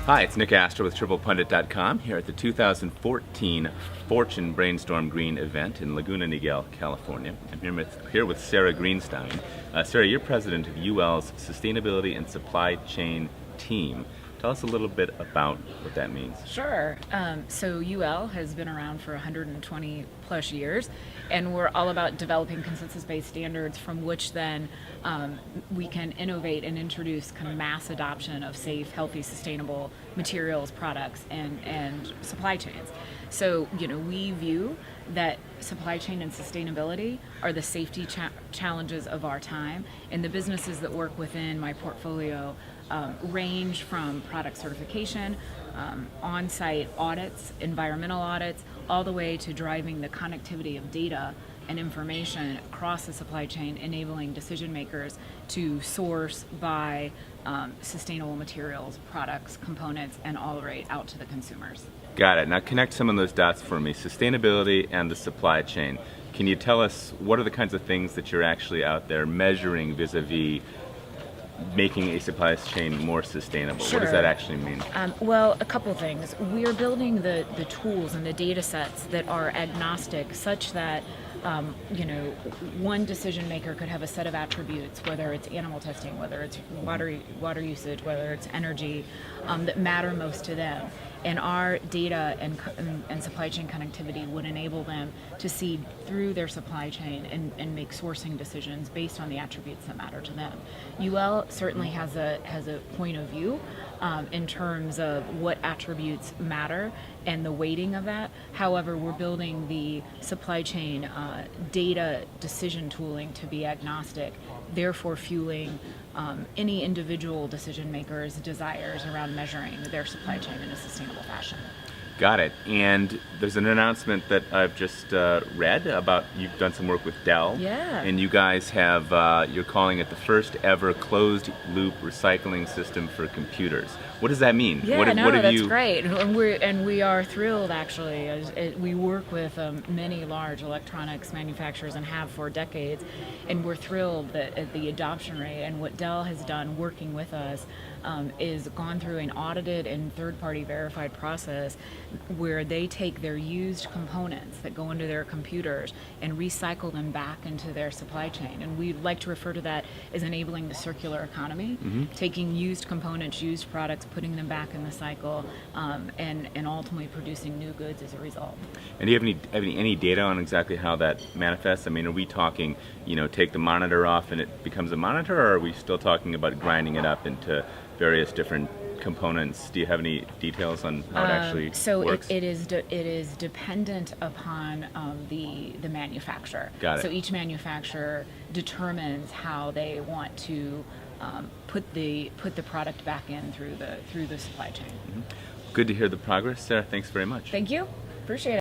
Hi, it's Nick Astor with TriplePundit.com here at the 2014 Fortune Brainstorm Green event in Laguna Niguel, California. I'm here with Sara Greenstein. Sara, you're president of UL's Sustainability and Supply Chain team. Tell us a little bit about what that means. Sure. So UL has been around for 120 plus years, and we're all about developing consensus-based standards from which then we can innovate and introduce kind of mass adoption of safe, healthy, sustainable materials, products, and supply chains. So, we view that supply chain and sustainability are the safety challenges of our time, and the businesses that work within my portfolio range from product certification, on-site audits, environmental audits, all the way to driving the connectivity of data and information across the supply chain, enabling decision makers to source, buy sustainable materials, products, components, and all the way out to the consumers. Got it. Now connect some of those dots for me. Sustainability and the supply chain. Can you tell us what are the kinds of things that you're actually out there measuring vis-a-vis making a supply chain more sustainable? Sure. What does that actually mean? Well, a couple things. We are building the tools and the data sets that are agnostic such that one decision maker could have a set of attributes, whether it's animal testing, whether it's water usage, whether it's energy, that matter most to them. And our data and supply chain connectivity would enable them to see through their supply chain and make sourcing decisions based on the attributes that matter to them. UL certainly has a point of view in terms of what attributes matter and the weighting of that. However, we're building the supply chain data decision tooling to be agnostic, therefore fueling any individual decision maker's desires around measuring their supply chain in a sustainable fashion. Got it. And there's an announcement that I've just read about you've done some work with Dell. Yeah. And you guys have, you're calling it the first ever closed loop recycling system for computers. What does that mean? Yeah, what that's great. And we are thrilled, actually. We work with many large electronics manufacturers and have for decades. And we're thrilled that at the adoption rate, and what Dell has done working with us is gone through an audited and third-party verified process where they take their used components that go into their computers and recycle them back into their supply chain. And we like to refer to that as enabling the circular economy, taking used components, used products, putting them back in the cycle, and ultimately producing new goods as a result. And do you have any data on exactly how that manifests? I mean, are we talking, take the monitor off and it becomes a monitor, or are we still talking about grinding it up into various different components? Do you have any details on how it actually works? It is dependent upon the manufacturer. Got it. So each manufacturer determines how they want to put the product back in through the supply chain. Good to hear the progress, Sarah. Thanks very much. Thank you. Appreciate it.